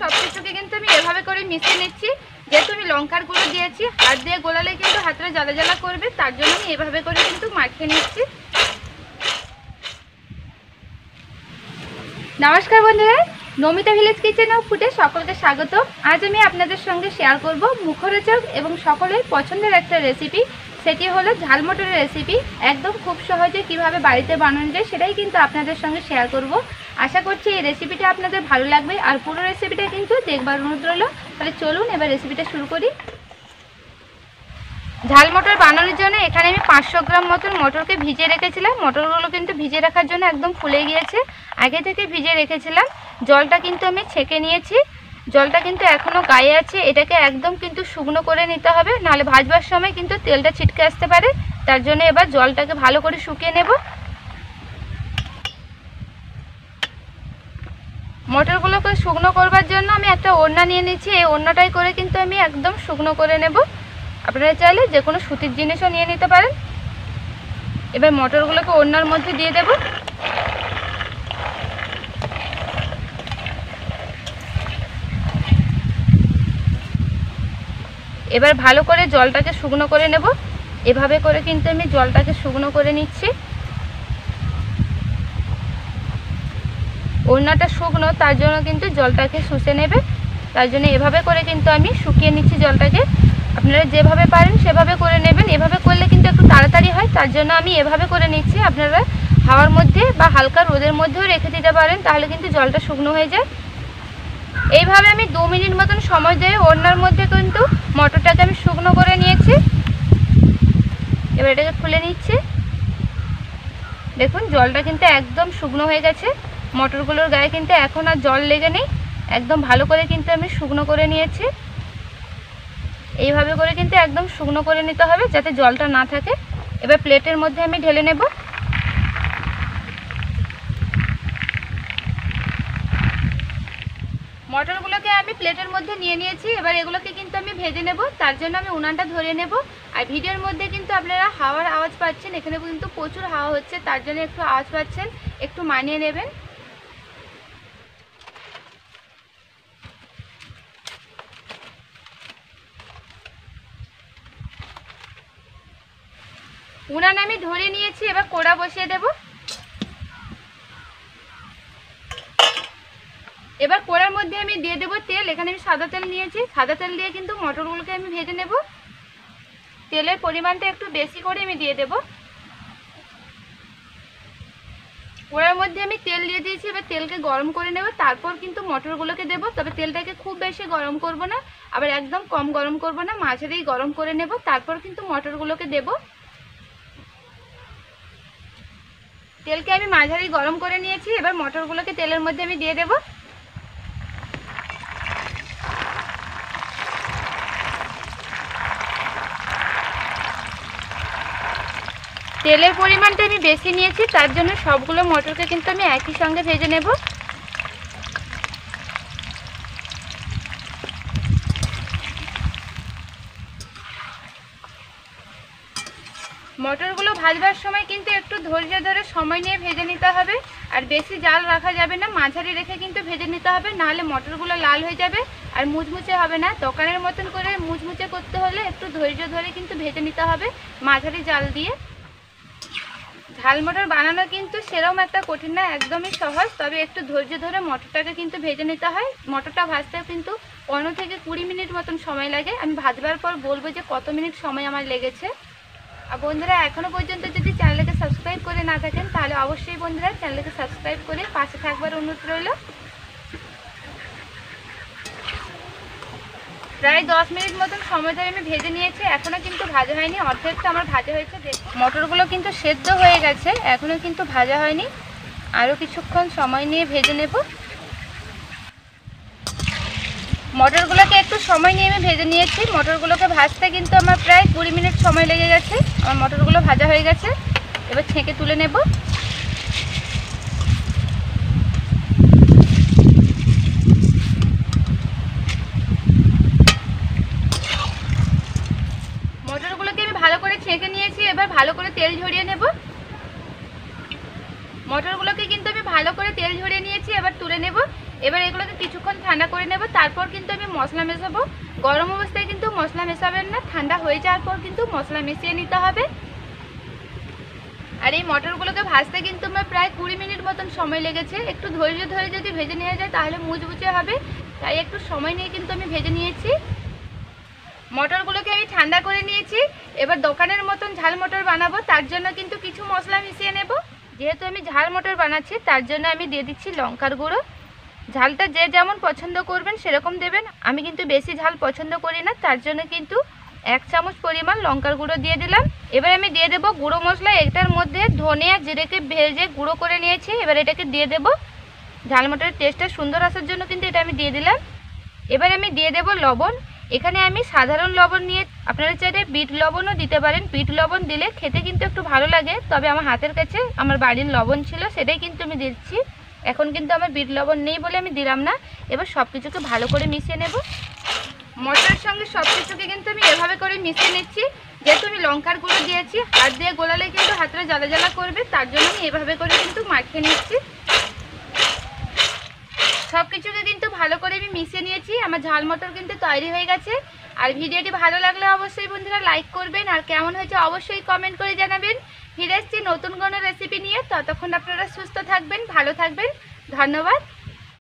সব কিছুকে কিন্তু আমি এভাবে করে মিশিয়ে নিচ্ছি। যেহেতু আমি লঙ্কার গুঁড়ো দিয়েছি, হাত দিয়ে গোলালে কিন্তু হাতটা জ্বালা জ্বালা করবে, তার জন্য আমি এভাবে করে কিন্তু মাখিয়ে নিচ্ছি। নমস্কার বন্ধুরা, নমিতা ভিলেজ কিচেন ও ফুডে সকলকে স্বাগত। আজ আমি আপনাদের সঙ্গে শেয়ার করব মুখরোচক এবং সকলের পছন্দের একটা রেসিপি। সেটি হলো ঝাল মটরের রেসিপি। একদম খুব সহজে কিভাবে বাড়িতে বানানো যায় সেটাই কিন্তু আপনাদের সঙ্গে শেয়ার করব। আশা করছি এই রেসিপিটা আপনাদের ভালো লাগবে, আর পুরো রেসিপিটা কিন্তু দেখবার অনুরোধ রইল। তাহলে চলুন এবার রেসিপিটা শুরু করি। ঝাল মটর বানানোর জন্য এখানে আমি 500 গ্রাম মতন মটরকে ভিজিয়ে রেখেছিলাম। মটরগুলো কিন্তু ভিজিয়ে রাখার জন্য একদম ফুলে গিয়েছে, আগে থেকে ভিজিয়ে রেখেছিলাম। জলটা কিন্তু আমি ছেঁকে নিয়েছি, জলটা কিন্তু এখনও গায়ে আছে। এটাকে একদম কিন্তু শুকনো করে নিতে হবে, নাহলে ভাজবার সময় কিন্তু তেলটা ছিটকে আসতে পারে। তার জন্য এবার জলটাকে ভালো করে শুকিয়ে নেব। মটরগুলোকে শুকনো করবার জন্য আমি একটা ওড়না নিয়ে নিচ্ছি। এই ওড়নাটাই করে কিন্তু আমি একদম শুকনো করে নেব। আপনারা চাইলে যে কোনো সুতির জিনিসও নিয়ে নিতে পারেন। এবার মটরগুলোকে ওড়নার মধ্যে দিয়ে দেব। এবার ভালো করে জলটাকে শুকনো করে নেব। এভাবে করে কিন্তু আমি জলটাকে শুকনো করে নিচ্ছি। ওড়নাটা শুকনো, তার জন্য কিন্তু জলটাকে শুষে নেবে। তার জন্য এভাবে করে কিন্তু আমি শুকিয়ে নিচ্ছি জলটাকে। আপনারা যেভাবে পারেন সেভাবে করে নেবেন। এভাবে করলে কিন্তু একটু তাড়াতাড়ি হয়, তার জন্য আমি এভাবে করে নিচ্ছি। আপনারা হাওয়ার মধ্যে বা হালকা রোদের মধ্যেও রেখে দিতে পারেন, তাহলে কিন্তু জলটা শুকনো হয়ে যায়। এইভাবে আমি 2 মিনিট মতন সময় দিয়ে ওড়নার মধ্যে কিন্তু মটরটাকে আমি শুকনো করে নিয়েছি। এবার এটাকে খুলে নিচ্ছি। দেখুন জলটা কিন্তু একদম শুকনো হয়ে গেছে। মটরগুলোর গায়ে কিন্তু এখন আর জল লেগে নেই, একদম ভালো করে কিন্তু আমি শুকনো করে নিয়েছি। এইভাবে করে কিন্তু একদম শুকনো করে নিতে হবে, যাতে জলটা না থাকে। এবার প্লেটের মধ্যে আমি ঢেলে নেব। মটরগুলোকে আমি প্লেটের মধ্যে নিয়ে নিয়েছি। এবার এগুলোকে কিন্তু আমি ভেজে নেব। তার জন্য আমি উনানটা ধরে নেব। আর ভিডিওর মধ্যে কিন্তু আপনারা হাওয়ার আওয়াজ পাচ্ছেন, এখানে কিন্তু প্রচুর হাওয়া হচ্ছে, তার জন্য একটু আওয়াজ পাচ্ছেন, একটু মানিয়ে নেবেন। উনান আমি ধরে নিয়েছি। এবার কড়া বসিয়ে দেব। এবার কড়ার মধ্যে আমি দিয়ে দেবো তেল। এখানে আমি সাদা তেল নিয়েছি। সাদা তেল দিয়ে কিন্তু মটরগুলোকে আমি ভেজে নেব। তেলের পরিমাণটা একটু বেশি করে আমি দিয়ে দেব। কড়ার মধ্যে আমি তেল দিয়ে দিয়েছি। এবার তেলকে গরম করে নেব, তারপর কিন্তু মটরগুলোকে দেব। তবে তেলটাকে খুব বেশি গরম করব না, আবার একদম কম গরম করব না, মাঝারেই গরম করে নেব। তারপর কিন্তু মটরগুলোকে দেব। তেলকে আমি মাঝারি গরম করে নিয়েছি। এবার মটরগুলোকে তেলের মধ্যে আমি দিয়ে দেব। তেলের পরিমাণটা আমি বেশি নিয়েছি, তার জন্য সবগুলো মটরকে কিন্তু আমি একই সঙ্গে ভেজে নেব। মটরগুলো ভাজবার সময় কিন্তু একটু ধৈর্য ধরে সময় নিয়ে ভেজে নিতে হবে, আর বেশি জাল রাখা যাবে না, মাঝারি রেখে কিন্তু ভেজে নিতে হবে, নাহলে মটরগুলো লাল হয়ে যাবে আর মুচমুচে হবে না। দোকানের মতন করে মুচমুচে করতে হলে একটু ধৈর্য ধরে কিন্তু ভেজে নিতে হবে, মাঝারি জাল দিয়ে। ঝাল মটর বানানো কিন্তু সেরকম একটা কঠিন না, একদমই সহজ। তবে একটু ধৈর্য ধরে মটরটাকে কিন্তু ভেজে নিতে হয়। মটরটা ভাজতে কিন্তু 15 থেকে 20 মিনিট মতন সময় লাগে। আমি ভাজবার পর বলবো যে কত মিনিট সময় আমার লেগেছে। আর বন্ধুরা এখনও পর্যন্ত যদি চ্যানেলকে সাবস্ক্রাইব করে না থাকেন, তাহলে অবশ্যই বন্ধুরা চ্যানেলকে সাবস্ক্রাইব করে পাশে থাকবার অনুরোধ রইল। প্রায় 10 মিনিট মতন সময় ধরে আমি ভেজে নিয়েছি। এখনও কিন্তু ভাজা হয়নি, অর্ধেকটা আমার ভাজা হয়েছে। মটরগুলো কিন্তু সেদ্ধ হয়ে গেছে, এখনও কিন্তু ভাজা হয়নি। আরও কিছুক্ষণ সময় নিয়ে ভেজে নেব। মটরগুলোকে একটু সময় নিয়ে আমি ভেজে নিয়েছি। মটরগুলোকে ভাজতে কিন্তু আমার প্রায় 20 মিনিট সময় লেগে গেছে। আমার মটরগুলো ভাজা হয়ে গেছে। এবার ছেঁকে তুলে নেব। মটরগুলোকে আমি ভালো করে ছেঁকে নিয়েছি। এবার ভালো করে তেল ঝরিয়ে নেব। মটরগুলোকে কিন্তু আমি ভালো করে তেল ঝরিয়ে নিয়েছি, এবার তুলে নেব। এবার এগুলোকে কিছুক্ষণ ঠান্ডা করে নেব, তারপর কিন্তু আমি মশলা মেশাবো। গরম অবস্থায় কিন্তু মশলা মেশাবেন না, ঠান্ডা হয়ে যাওয়ার পর কিন্তু মশলা মিশিয়ে নিতে হবে। আর এই মটরগুলোকে ভাজতে কিন্তু আমার প্রায় 20 মিনিট মতন সময় লেগেছে। একটু ধৈর্য ধরে যদি ভেজে নেওয়া যায় তাহলে মুচমুচে হবে, তাই একটু সময় নিয়ে কিন্তু আমি ভেজে নিয়েছি। মটরগুলোকে আমি ঠান্ডা করে নিয়েছি। এবার দোকানের মতন ঝাল মটর বানাবো, তার জন্য কিন্তু কিছু মশলা মিশিয়ে নেব। যেহেতু আমি ঝাল মটর বানাচ্ছি তার জন্য আমি দিয়ে দিচ্ছি লঙ্কার গুঁড়ো। ঝালটা যে যেমন পছন্দ করবেন সেরকম দেবেন। আমি কিন্তু বেশি ঝাল পছন্দ করি না, তার জন্য কিন্তু 1 চামচ পরিমাণ লঙ্কার গুঁড়ো দিয়ে দিলাম। এবার আমি দিয়ে দেবো গুঁড়ো মশলা। এটার মধ্যে ধনে আর জিরেকে ভেজে গুঁড়ো করে নিয়েছি, এবার এটাকে দিয়ে দেবো। ঝাল মটরের টেস্টটা সুন্দর আসার জন্য কিন্তু এটা আমি দিয়ে দিলাম। এবার আমি দিয়ে দেবো লবণ। এখানে আমি সাধারণ লবণ নিয়ে, আপনারা চাইলে বিট লবণও দিতে পারেন। বিট লবণ দিলে খেতে কিন্তু একটু ভালো লাগে, তবে আমার হাতের কাছে আমার বাড়ির লবণ ছিল, সেটাই কিন্তু আমি দিচ্ছি। এখন কিন্তু আমার বিট লবণ নেই বলে আমি দিলাম না। এবার সব কিছুকে ভালো করে মিশিয়ে নেব। মটরের সঙ্গে সব কিছুকে কিন্তু আমি এভাবে করে মিশিয়ে নিচ্ছি। যেহেতু আমি লঙ্কার গুঁড়ো দিয়েছি, হাত দিয়ে গোলালে কিন্তু হাতটা জ্বালা জ্বালা করবে, তার জন্য আমি এভাবে করে কিন্তু মাখিয়ে নিচ্ছি। সব কিছুকে কিন্তু ভালো করে আমি মিশিয়ে নিয়েছি। আমার ঝাল মটর কিন্তু তৈরি হয়ে গেছে। আর ভিডিওটি ভালো লাগলে অবশ্যই বন্ধুরা লাইক করবেন, আর কেমন হয়েছে অবশ্যই কমেন্ট করে জানাবেন। ফিরে এসেছি নতুন কোনো রেসিপি নিয়ে, ততক্ষণ আপনারা সুস্থ থাকবেন, ভালো থাকবেন। ধন্যবাদ।